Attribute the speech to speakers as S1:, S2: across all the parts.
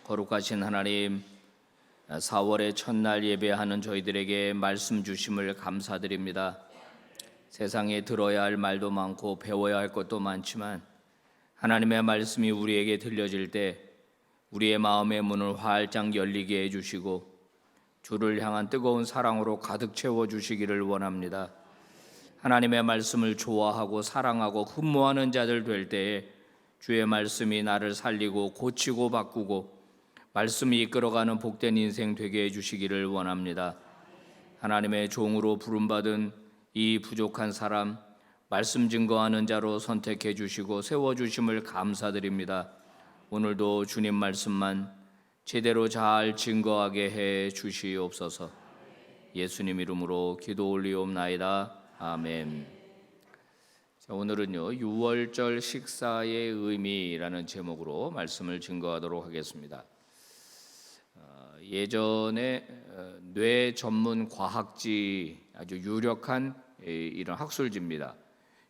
S1: 거룩하신 하나님, 4월의 첫날 예배하는 저희들에게 말씀 주심을 감사드립니다. 세상에 들어야 할 말도 많고 배워야 할 것도 많지만 하나님의 말씀이 우리에게 들려질 때 우리의 마음의 문을 활짝 열리게 해주시고 주를 향한 뜨거운 사랑으로 가득 채워주시기를 원합니다. 하나님의 말씀을 좋아하고 사랑하고 흠모하는 자들 될 때에 주의 말씀이 나를 살리고 고치고 바꾸고 말씀이 이끌어가는 복된 인생 되게 해주시기를 원합니다. 하나님의 종으로 부름받은 이 부족한 사람, 말씀 증거하는 자로 선택해 주시고 세워주심을 감사드립니다. 오늘도 주님 말씀만 제대로 잘 증거하게 해 주시옵소서. 예수님 이름으로 기도 올리옵나이다. 아멘. 자, 오늘은요 6월절 식사의 의미라는 제목으로 말씀을 증거하도록 하겠습니다. 예전에 뇌 전문 과학지 아주 유력한 이런 학술지입니다.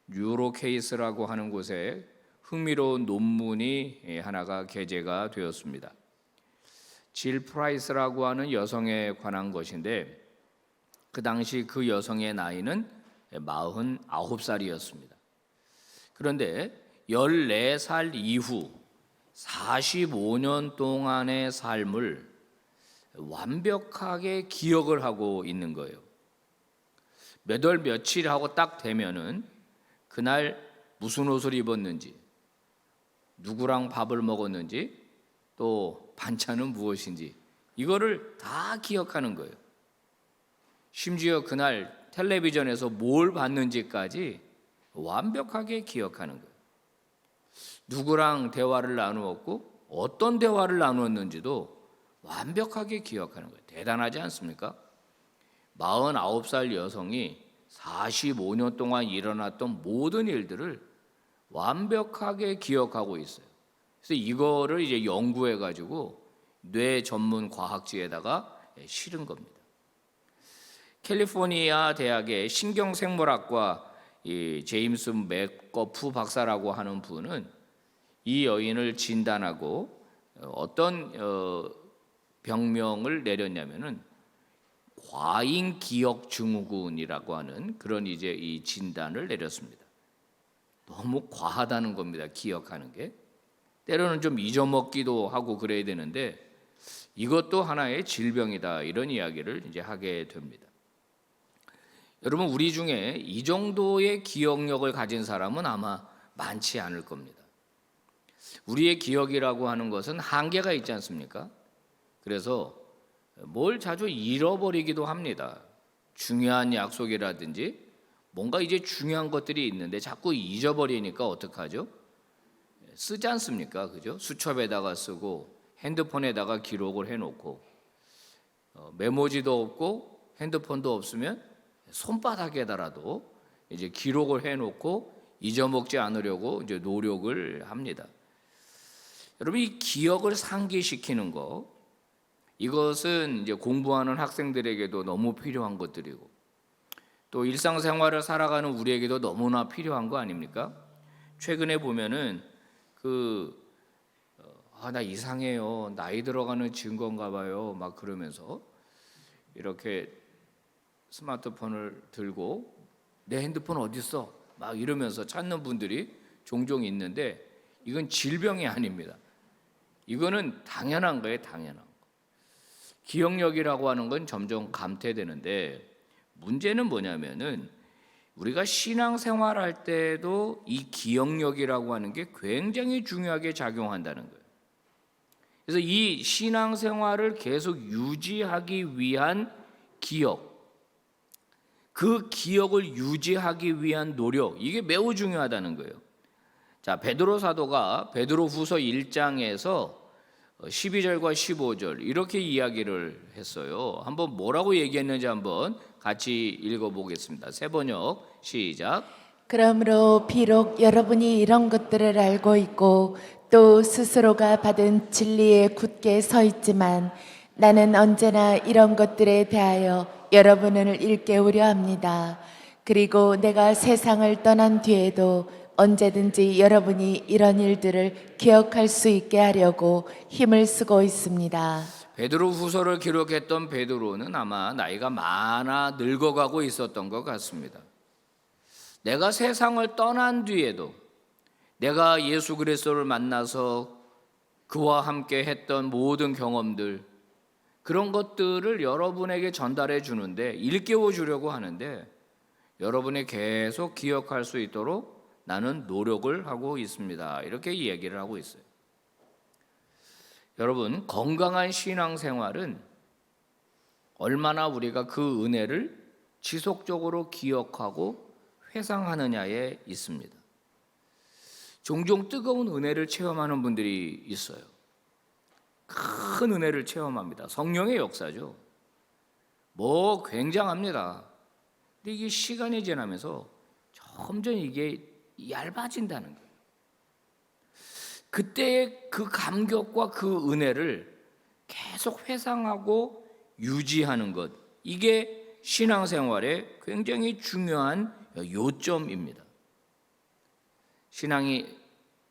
S1: 뉴로케이스라고 하는 곳에 흥미로운 논문이 하나가 게재가 되었습니다. 질 프라이스라고 하는 여성에 관한 것인데 그 당시 그 여성의 나이는 49살이었습니다. 그런데 14살 이후 45년 동안의 삶을 완벽하게 기억을 하고 있는 거예요. 몇 월 며칠 하고 딱 되면은 그날 무슨 옷을 입었는지, 누구랑 밥을 먹었는지, 또 반찬은 무엇인지 이거를 다 기억하는 거예요. 심지어 그날 텔레비전에서 뭘 봤는지까지 완벽하게 기억하는 거예요. 누구랑 대화를 나누었고 어떤 대화를 나누었는지도 완벽하게 기억하는 거예요. 대단하지 않습니까? 49살 여성이 45년 동안 일어났던 모든 일들을 완벽하게 기억하고 있어요. 그래서 이거를 이제 연구해 가지고 뇌 전문 과학지에다가 실은 겁니다. 캘리포니아 대학의 신경생물학과 이 제임스 맥거프 박사라고 하는 분은 이 여인을 진단하고 어떤 병명을 내렸냐면은 과잉 기억 증후군이라고 하는 그런 이제 이 진단을 내렸습니다. 너무 과하다는 겁니다. 기억하는 게 때로는 좀 잊어먹기도 하고 그래야 되는데 이것도 하나의 질병이다 이런 이야기를 이제 하게 됩니다. 여러분, 우리 중에 이 정도의 기억력을 가진 사람은 아마 많지 않을 겁니다. 우리의 기억이라고 하는 것은 한계가 있지 않습니까? 그래서 뭘 자주 잃어버리기도 합니다. 중요한 약속이라든지 뭔가 이제 중요한 것들이 있는데 자꾸 잊어버리니까 어떡하죠? 쓰지 않습니까? 그죠? 수첩에다가 쓰고 핸드폰에다가 기록을 해놓고 메모지도 없고 핸드폰도 없으면 손바닥에다라도 이제 기록을 해놓고 잊어먹지 않으려고 이제 노력을 합니다. 여러분, 이 기억을 상기시키는 거, 이것은 이제 공부하는 학생들에게도 너무 필요한 것들이고 또 일상생활을 살아가는 우리에게도 너무나 필요한 거 아닙니까? 최근에 보면은 나 이상해요. 나이 들어가는 증거인가 봐요. 막 그러면서 이렇게 스마트폰을 들고 내 핸드폰 어디 있어? 막 이러면서 찾는 분들이 종종 있는데 이건 질병이 아닙니다. 이거는 당연한 거예요, 당연한 거. 기억력이라고 하는 건 점점 감퇴되는데 문제는 뭐냐면은 우리가 신앙생활할 때도 이 기억력이라고 하는 게 굉장히 중요하게 작용한다는 거예요. 그래서 이 신앙생활을 계속 유지하기 위한 기억, 그 기억을 유지하기 위한 노력, 이게 매우 중요하다는 거예요. 자, 베드로 사도가 베드로후서 1장에서 12절과 15절 이렇게 이야기를 했어요. 한번 뭐라고 얘기했는지 한번 같이 읽어보겠습니다. 세 번역 시작.
S2: 그러므로 비록 여러분이 이런 것들을 알고 있고 또 스스로가 받은 진리에 굳게 서 있지만 나는 언제나 이런 것들에 대하여 여러분을 일깨우려 합니다. 그리고 내가 세상을 떠난 뒤에도 언제든지 여러분이 이런 일들을 기억할 수 있게 하려고 힘을 쓰고 있습니다.
S1: 베드로 후서를 기록했던 베드로는 아마 나이가 많아 늙어가고 있었던 것 같습니다. 내가 세상을 떠난 뒤에도 내가 예수 그리스도를 만나서 그와 함께 했던 모든 경험들, 그런 것들을 여러분에게 전달해 주는데, 일깨워 주려고 하는데 여러분이 계속 기억할 수 있도록 나는 노력을 하고 있습니다. 이렇게 얘기를 하고 있어요. 여러분, 건강한 신앙생활은 얼마나 우리가 그 은혜를 지속적으로 기억하고 회상하느냐에 있습니다. 종종 뜨거운 은혜를 체험하는 분들이 있어요. 큰 은혜를 체험합니다. 성령의 역사죠. 뭐 굉장합니다. 근데 이게 시간이 지나면서 점점 이게 얇아진다는 거예요. 그때의 그 감격과 그 은혜를 계속 회상하고 유지하는 것, 이게 신앙생활의 굉장히 중요한 요점입니다. 신앙이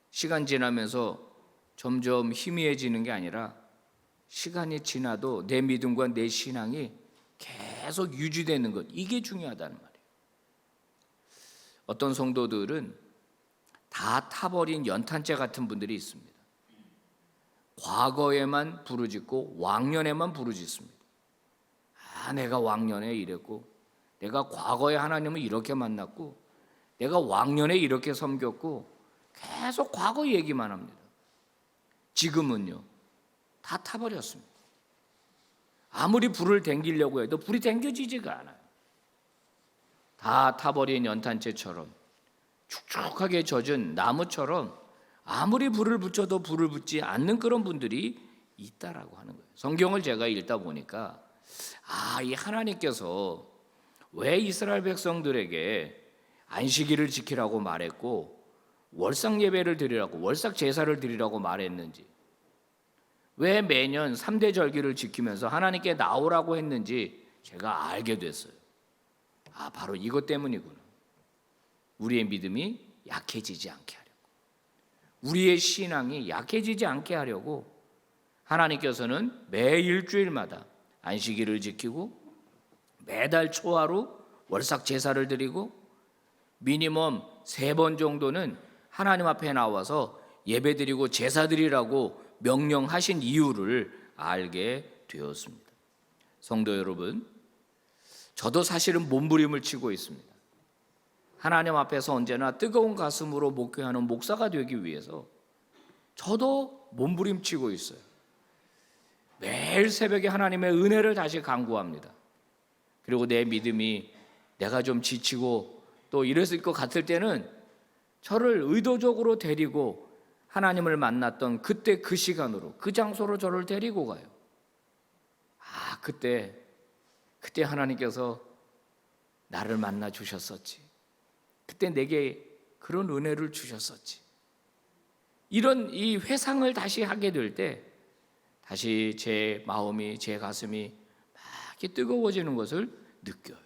S1: 시간 지나면서 점점 희미해지는 게 아니라 시간이 지나도 내 믿음과 내 신앙이 계속 유지되는 것, 이게 중요하다는 말이에요. 어떤 성도들은 다 타버린 연탄재 같은 분들이 있습니다. 과거에만 부르짖고 왕년에만 부르짖습니다. 내가 왕년에 이랬고, 내가 과거에 하나님을 이렇게 만났고, 내가 왕년에 이렇게 섬겼고, 계속 과거 얘기만 합니다. 지금은요, 다 타버렸습니다. 아무리 불을 댕기려고 해도 불이 댕겨지지가 않아요. 다 타버린 연탄재처럼, 축축하게 젖은 나무처럼 아무리 불을 붙여도 불을 붙지 않는 그런 분들이 있다라고 하는 거예요. 성경을 제가 읽다 보니까 이 하나님께서 왜 이스라엘 백성들에게 안식일을 지키라고 말했고 월삭 예배를 드리라고, 월삭 제사를 드리라고 말했는지, 왜 매년 3대 절기를 지키면서 하나님께 나오라고 했는지 제가 알게 됐어요. 바로 이것 때문이구나. 우리의 믿음이 약해지지 않게 하려고, 우리의 신앙이 약해지지 않게 하려고 하나님께서는 매 일주일마다 안식일을 지키고 매달 초하루 월삭 제사를 드리고 미니멈 3번 정도는 하나님 앞에 나와서 예배드리고 제사드리라고 명령하신 이유를 알게 되었습니다. 성도 여러분, 저도 사실은 몸부림을 치고 있습니다. 하나님 앞에서 언제나 뜨거운 가슴으로 목회하는 목사가 되기 위해서 저도 몸부림치고 있어요. 매일 새벽에 하나님의 은혜를 다시 간구합니다. 그리고 내 믿음이 내가 좀 지치고 또 이랬을 것 같을 때는 저를 의도적으로 데리고 하나님을 만났던 그때 그 시간으로, 그 장소로 저를 데리고 가요. 그때 하나님께서 나를 만나 주셨었지. 그때 내게 그런 은혜를 주셨었지. 이런 이 회상을 다시 하게 될 때 다시 제 마음이, 제 가슴이 막 이렇게 뜨거워지는 것을 느껴요.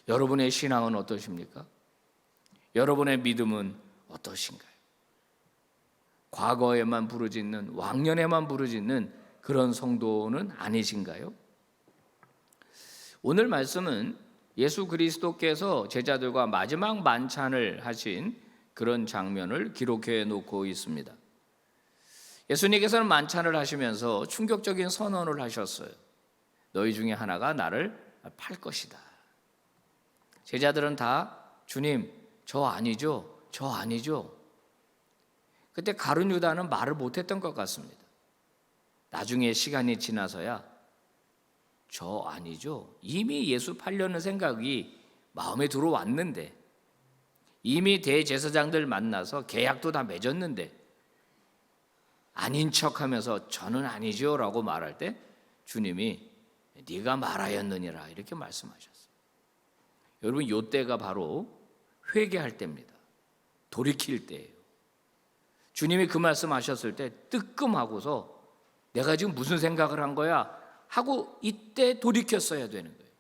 S1: 여러분의 신앙은 어떠십니까? 여러분의 믿음은 어떠신가요? 과거에만 부르짖는, 왕년에만 부르짖는 그런 성도는 아니신가요? 오늘 말씀은 예수 그리스도께서 제자들과 마지막 만찬을 하신 그런 장면을 기록해 놓고 있습니다. 예수님께서는 만찬을 하시면서 충격적인 선언을 하셨어요. 너희 중에 하나가 나를 팔 것이다. 제자들은 다 주님, 저 아니죠? 저 아니죠? 그때 가룟 유다는 말을 못했던 것 같습니다. 나중에 시간이 지나서야 저 아니죠? 이미 예수 팔려는 생각이 마음에 들어왔는데, 이미 대제사장들 만나서 계약도 다 맺었는데 아닌 척하면서 저는 아니죠 라고 말할 때 주님이 네가 말하였느니라 이렇게 말씀하셨어요. 여러분, 이때가 바로 회개할 때입니다. 돌이킬 때예요. 주님이 그 말씀하셨을 때 뜨끔하고서 내가 지금 무슨 생각을 한 거야 하고 이때 돌이켰어야 되는 거예요.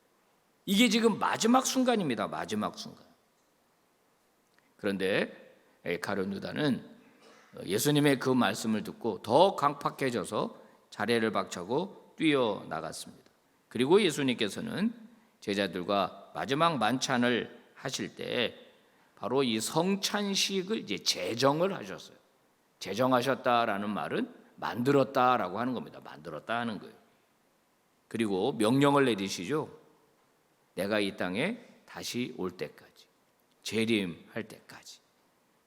S1: 이게 지금 마지막 순간입니다. 마지막 순간. 그런데 가룟 유다는 예수님의 그 말씀을 듣고 더 강팍해져서 자리를 박차고 뛰어나갔습니다. 그리고 예수님께서는 제자들과 마지막 만찬을 하실 때 바로 이 성찬식을 이제 제정을 하셨어요. 제정하셨다라는 말은 만들었다라고 하는 겁니다. 만들었다 하는 거예요. 그리고 명령을 내리시죠. 내가 이 땅에 다시 올 때까지, 재림할 때까지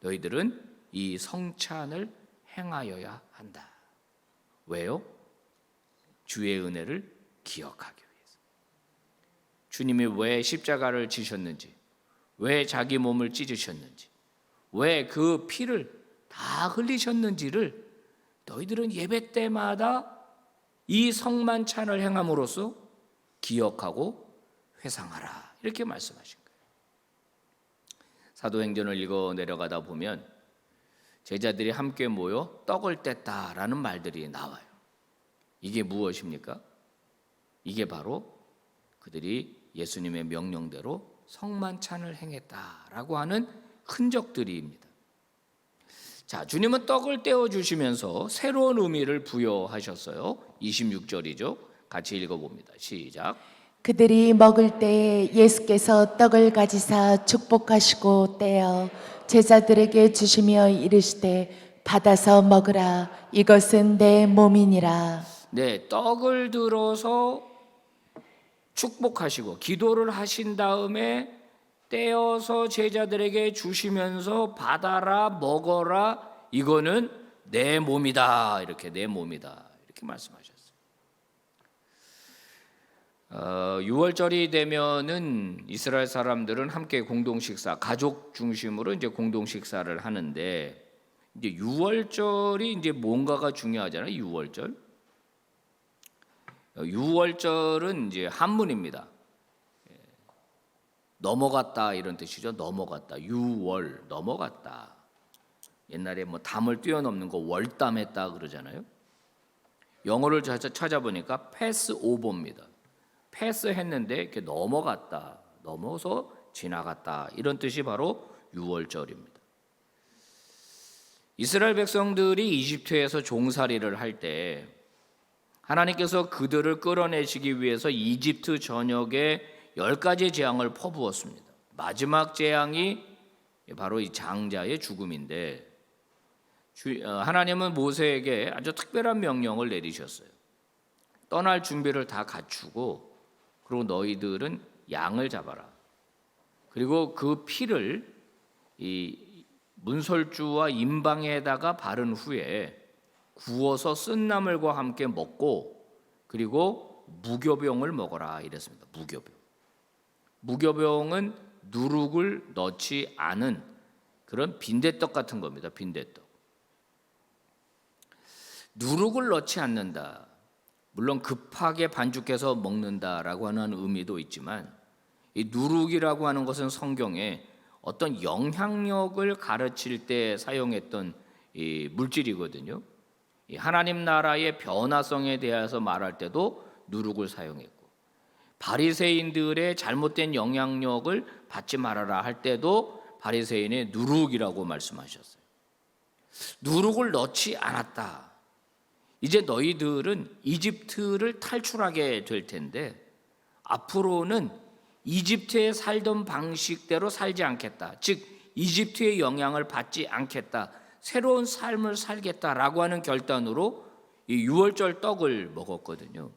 S1: 너희들은 이 성찬을 행하여야 한다. 왜요? 주의 은혜를 기억하기 위해서. 주님이 왜 십자가를 지셨는지, 왜 자기 몸을 찢으셨는지, 왜 그 피를 다 흘리셨는지를 너희들은 예배 때마다 이 성만찬을 행함으로써 기억하고 회상하라. 이렇게 말씀하신 거예요. 사도행전을 읽어 내려가다 보면 제자들이 함께 모여 떡을 뗐다라는 말들이 나와요. 이게 무엇입니까? 이게 바로 그들이 예수님의 명령대로 성만찬을 행했다라고 하는 흔적들입니다. 자, 주님은 떡을 떼어 주시면서 새로운 의미를 부여하셨어요. 26절이죠. 같이 읽어봅니다. 시작.
S2: 그들이 먹을 때에 예수께서 떡을 가지사 축복하시고 떼어 제자들에게 주시며 이르시되 받아서 먹으라. 이것은 내 몸이니라.
S1: 네, 떡을 들어서 축복하시고 기도를 하신 다음에 떼어서 제자들에게 주시면서 받아라, 먹어라. 이거는 내 몸이다. 이렇게 내 몸이다. 이렇게 말씀하셨어요. 6월절이 되면은 이스라엘 사람들은 함께 공동 식사, 가족 중심으로 이제 공동 식사를 하는데 이제 6월절이 이제 뭔가가 중요하잖아요. 6월절. 6월절은 이제 한문입니다. 넘어갔다 이런 뜻이죠. 넘어갔다. 6월 넘어갔다. 옛날에 뭐 담을 뛰어넘는 거 월담했다 그러잖아요. 영어를 찾아보니까 패스 오버입니다. 패스했는데 이렇게 넘어갔다, 넘어서 지나갔다 이런 뜻이 바로 6월절입니다. 이스라엘 백성들이 이집트에서 종살이를 할 때 하나님께서 그들을 끌어내시기 위해서 이집트 전역에 10가지 재앙을 퍼부었습니다. 마지막 재앙이 바로 이 장자의 죽음인데 하나님은 모세에게 아주 특별한 명령을 내리셨어요. 떠날 준비를 다 갖추고 그리고 너희들은 양을 잡아라. 그리고 그 피를 이 문설주와 임방에다가 바른 후에 구워서 쓴 나물과 함께 먹고 그리고 무교병을 먹어라 이랬습니다. 무교병은 누룩을 넣지 않은 그런 빈대떡 같은 겁니다. 빈대떡. 누룩을 넣지 않는다. 물론 급하게 반죽해서 먹는다라고 하는 의미도 있지만 이 누룩이라고 하는 것은 성경에 어떤 영향력을 가르칠 때 사용했던 이 물질이거든요. 이 하나님 나라의 변화성에 대해서 말할 때도 누룩을 사용했고 바리새인들의 잘못된 영향력을 받지 말아라 할 때도 바리새인의 누룩이라고 말씀하셨어요. 누룩을 넣지 않았다. 이제 너희들은 이집트를 탈출하게 될 텐데 앞으로는 이집트에 살던 방식대로 살지 않겠다. 즉 이집트의 영향을 받지 않겠다. 새로운 삶을 살겠다라고 하는 결단으로 이 6월절 떡을 먹었거든요.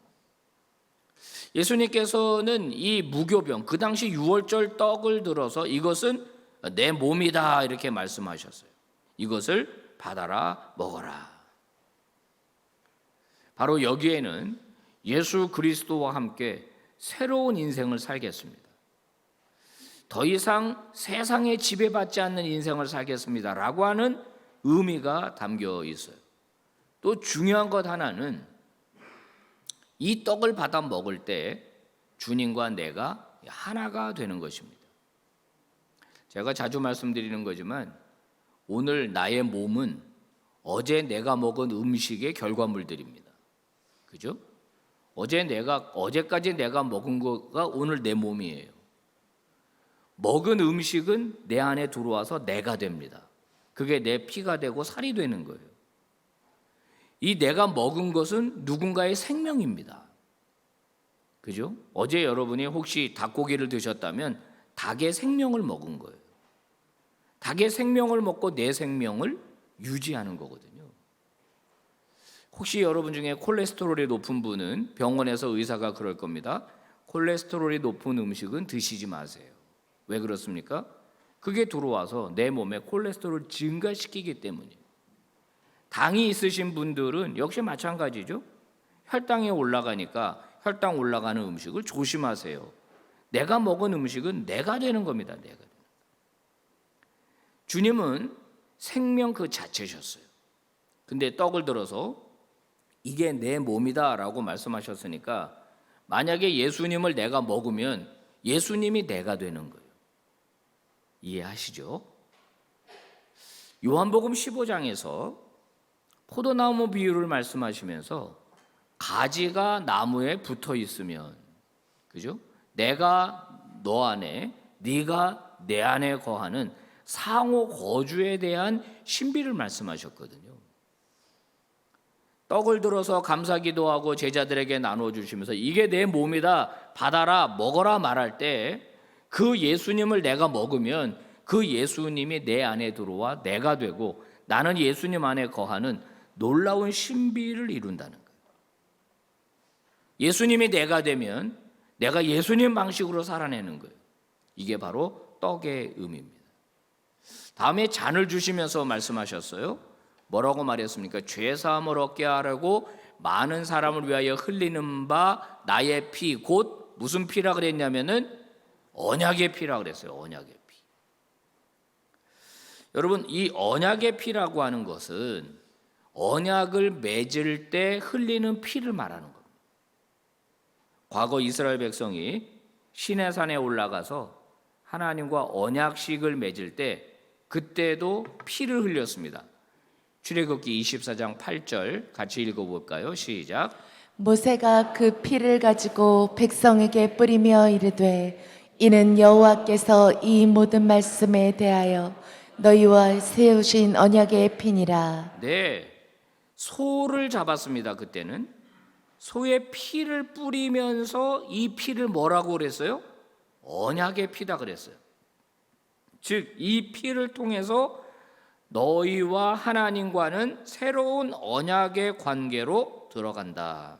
S1: 예수님께서는 이 무교병, 그 당시 6월절 떡을 들어서 이것은 내 몸이다 이렇게 말씀하셨어요. 이것을 받아라 먹어라. 바로 여기에는 예수 그리스도와 함께 새로운 인생을 살겠습니다. 더 이상 세상에 지배받지 않는 인생을 살겠습니다라고 하는 의미가 담겨 있어요. 또 중요한 것 하나는 이 떡을 받아 먹을 때 주님과 내가 하나가 되는 것입니다. 제가 자주 말씀드리는 거지만 오늘 나의 몸은 어제 내가 먹은 음식의 결과물들입니다. 그죠? 어제까지 내가 먹은 거가 오늘 내 몸이에요. 먹은 음식은 내 안에 들어와서 내가 됩니다. 그게 내 피가 되고 살이 되는 거예요. 이 내가 먹은 것은 누군가의 생명입니다. 그죠? 어제 여러분이 혹시 닭고기를 드셨다면 닭의 생명을 먹은 거예요. 닭의 생명을 먹고 내 생명을 유지하는 거거든요. 혹시 여러분 중에 콜레스테롤이 높은 분은 병원에서 의사가 그럴 겁니다. 콜레스테롤이 높은 음식은 드시지 마세요. 왜 그렇습니까? 그게 들어와서 내 몸에 콜레스테롤을 증가시키기 때문이에요. 당이 있으신 분들은 역시 마찬가지죠. 혈당이 올라가니까 혈당 올라가는 음식을 조심하세요. 내가 먹은 음식은 내가 되는 겁니다. 내가 되는. 주님은 생명 그 자체셨어요. 근데 떡을 들어서 이게 내 몸이다 라고 말씀하셨으니까 만약에 예수님을 내가 먹으면 예수님이 내가 되는 거예요. 이해하시죠? 요한복음 15장에서 포도나무 비유를 말씀하시면서 가지가 나무에 붙어 있으면, 그죠? 내가 너 안에, 네가 내 안에 거하는 상호 거주에 대한 신비를 말씀하셨거든요. 떡을 들어서 감사기도하고 제자들에게 나눠주시면서 이게 내 몸이다, 받아라, 먹어라 말할 때 그 예수님을 내가 먹으면 그 예수님이 내 안에 들어와 내가 되고 나는 예수님 안에 거하는 놀라운 신비를 이룬다는 거예요. 예수님이 내가 되면 내가 예수님 방식으로 살아내는 거예요. 이게 바로 떡의 의미입니다. 다음에 잔을 주시면서 말씀하셨어요. 뭐라고 말했습니까? 죄사함을 얻게 하려고 많은 사람을 위하여 흘리는 바 나의 피, 곧 무슨 피라 그랬냐면은 언약의 피라 그랬어요. 언약의 피. 여러분, 이 언약의 피라고 하는 것은 언약을 맺을 때 흘리는 피를 말하는 겁니다. 과거 이스라엘 백성이 시내산에 올라가서 하나님과 언약식을 맺을 때 그때도 피를 흘렸습니다. 출애굽기 24장 8절 같이 읽어볼까요? 시작.
S2: 모세가 그 피를 가지고 백성에게 뿌리며 이르되 이는 여호와께서 이 모든 말씀에 대하여 너희와 세우신 언약의 피니라.
S1: 네, 소를 잡았습니다. 그때는 소의 피를 뿌리면서 이 피를 뭐라고 그랬어요? 언약의 피다 그랬어요. 즉 이 피를 통해서 너희와 하나님과는 새로운 언약의 관계로 들어간다.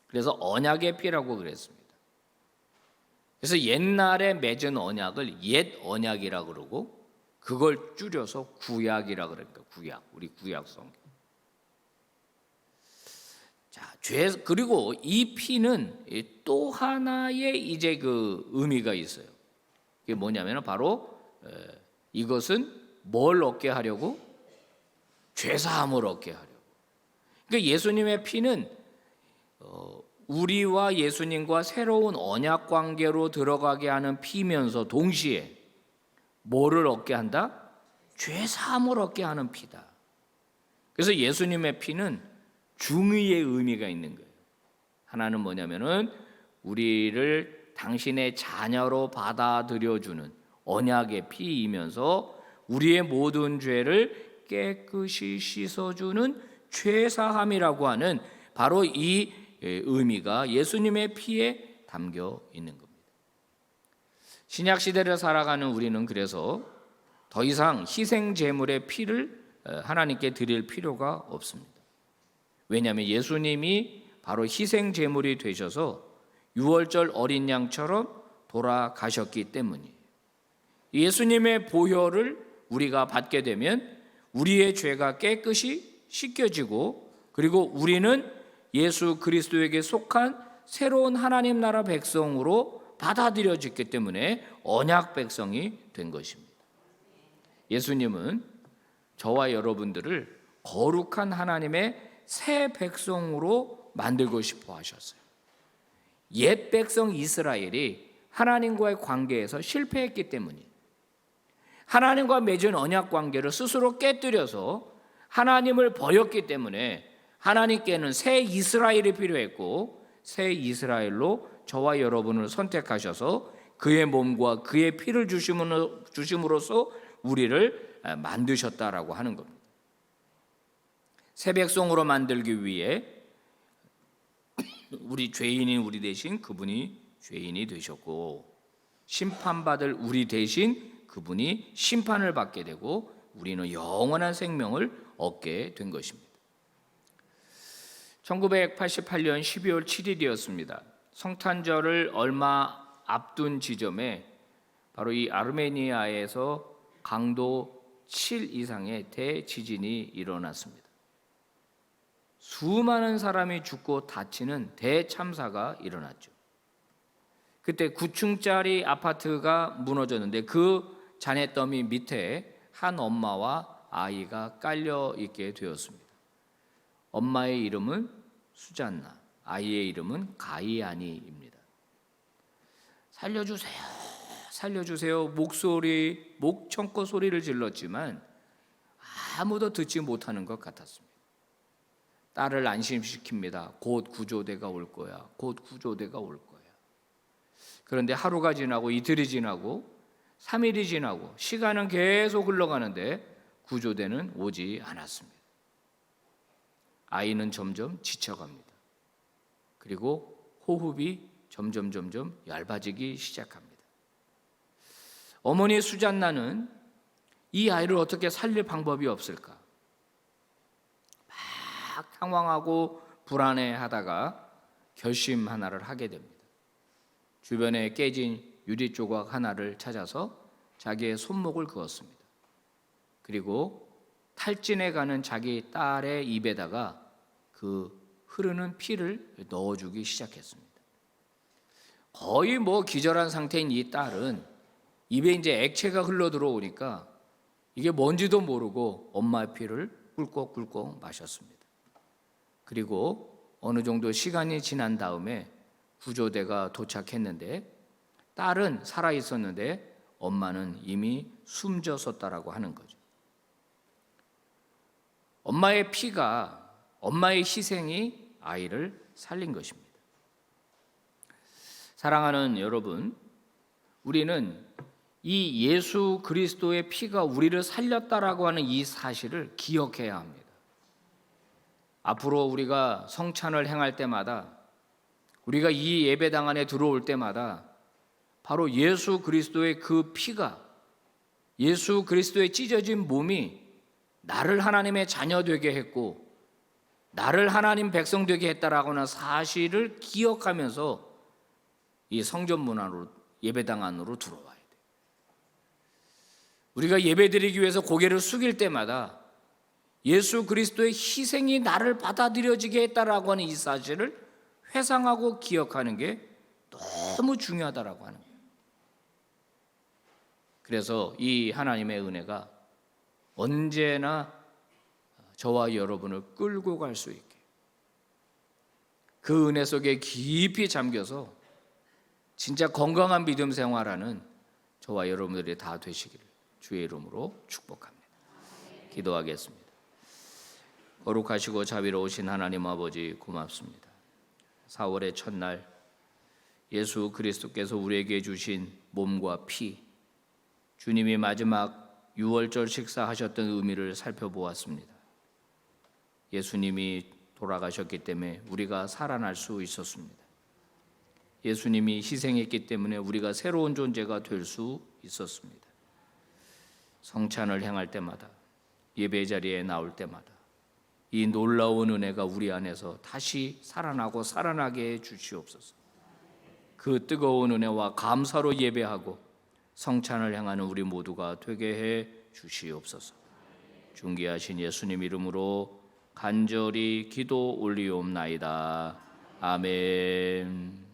S1: 그래서 언약의 피라고 그랬습니다. 그래서 옛날에 맺은 언약을 옛 언약이라고 그러고 그걸 줄여서 구약이라고 그러니까 구약, 우리 구약 성경. 자, 그리고 이 피는 또 하나의 이제 그 의미가 있어요. 이게 뭐냐면 바로 이것은 뭘 얻게 하려고? 죄사함을 얻게 하려고. 그러니까 예수님의 피는 우리와 예수님과 새로운 언약 관계로 들어가게 하는 피면서 동시에 뭐를 얻게 한다? 죄사함을 얻게 하는 피다. 그래서 예수님의 피는 중의의 의미가 있는 거예요. 하나는 뭐냐면은 우리를 당신의 자녀로 받아들여주는 언약의 피이면서 우리의 모든 죄를 깨끗이 씻어주는 죄사함이라고 하는 바로 이 의미가 예수님의 피에 담겨 있는 겁니다. 신약 시대를 살아가는 우리는 그래서 더 이상 희생 제물의 피를 하나님께 드릴 필요가 없습니다. 왜냐하면 예수님이 바로 희생 제물이 되셔서 유월절 어린 양처럼 돌아가셨기 때문이에요. 예수님의 보혈을 우리가 받게 되면 우리의 죄가 깨끗이 씻겨지고 그리고 우리는 예수 그리스도에게 속한 새로운 하나님 나라 백성으로 받아들여졌기 때문에 언약 백성이 된 것입니다. 예수님은 저와 여러분들을 거룩한 하나님의 새 백성으로 만들고 싶어 하셨어요. 옛 백성 이스라엘이 하나님과의 관계에서 실패했기 때문이에요. 하나님과 맺은 언약 관계를 스스로 깨뜨려서 하나님을 버렸기 때문에 하나님께는 새 이스라엘이 필요했고 새 이스라엘로 저와 여러분을 선택하셔서 그의 몸과 그의 피를 주심으로써 우리를 만드셨다라고 하는 겁니다. 새 백성으로 만들기 위해 우리 죄인인 우리 대신 그분이 죄인이 되셨고, 심판받을 우리 대신 그분이 심판을 받게 되고 우리는 영원한 생명을 얻게 된 것입니다. 1988년 12월 7일이었습니다. 성탄절을 얼마 앞둔 지점에 바로 이 아르메니아에서 강도 7 이상의 대지진이 일어났습니다. 수많은 사람이 죽고 다치는 대참사가 일어났죠. 그때 9층짜리 아파트가 무너졌는데 그 잔해더미 밑에 한 엄마와 아이가 깔려 있게 되었습니다. 엄마의 이름은 수잔나, 아이의 이름은 가이아니입니다. 살려주세요, 살려주세요. 목청껏 소리를 질렀지만 아무도 듣지 못하는 것 같았습니다. 딸을 안심시킵니다. 곧 구조대가 올 거야. 곧 구조대가 올 거야. 그런데 하루가 지나고 이틀이 지나고 3일이 지나고 시간은 계속 흘러가는데 구조대는 오지 않았습니다. 아이는 점점 지쳐갑니다. 그리고 호흡이 점점 얇아지기 시작합니다. 어머니 수잔나는 이 아이를 어떻게 살릴 방법이 없을까? 막 당황하고 불안해하다가 결심 하나를 하게 됩니다. 주변에 깨진 유리 조각 하나를 찾아서 자기의 손목을 그었습니다. 그리고 탈진해가는 자기 딸의 입에다가 그 흐르는 피를 넣어주기 시작했습니다. 거의 기절한 상태인 이 딸은 입에 이제 액체가 흘러 들어오니까 이게 뭔지도 모르고 엄마의 피를 꿀꺽꿀꺽 마셨습니다. 그리고 어느 정도 시간이 지난 다음에 구조대가 도착했는데 딸은 살아 있었는데 엄마는 이미 숨졌었다라고 하는 거죠. 엄마의 피가, 엄마의 희생이 아이를 살린 것입니다. 사랑하는 여러분, 우리는 이 예수 그리스도의 피가 우리를 살렸다라고 하는 이 사실을 기억해야 합니다. 앞으로 우리가 성찬을 행할 때마다, 우리가 이 예배당 안에 들어올 때마다 바로 예수 그리스도의 그 피가, 예수 그리스도의 찢어진 몸이 나를 하나님의 자녀 되게 했고 나를 하나님 백성 되게 했다라고 하는 사실을 기억하면서 이 성전 문 안으로, 예배당 안으로 들어와야 돼요. 우리가 예배드리기 위해서 고개를 숙일 때마다 예수 그리스도의 희생이 나를 받아들여지게 했다라고 하는 이 사실을 회상하고 기억하는 게 너무 중요하다라고 하는 거예요. 그래서 이 하나님의 은혜가 언제나 저와 여러분을 끌고 갈 수 있게, 그 은혜 속에 깊이 잠겨서 진짜 건강한 믿음 생활하는 저와 여러분들이 다 되시기를 주의 이름으로 축복합니다. 기도하겠습니다. 거룩하시고 자비로우신 하나님 아버지, 고맙습니다. 4월의 첫날 예수 그리스도께서 우리에게 주신 몸과 피, 주님이 마지막 6월절 식사하셨던 의미를 살펴보았습니다. 예수님이 돌아가셨기 때문에 우리가 살아날 수 있었습니다. 예수님이 희생했기 때문에 우리가 새로운 존재가 될 수 있었습니다. 성찬을 행할 때마다, 예배 자리에 나올 때마다 이 놀라운 은혜가 우리 안에서 다시 살아나고 살아나게 해 주시옵소서. 그 뜨거운 은혜와 감사로 예배하고 성찬을 행하는 우리 모두가 되게 해 주시옵소서. 존귀하신 예수님 이름으로 간절히 기도 올리옵나이다. 아멘.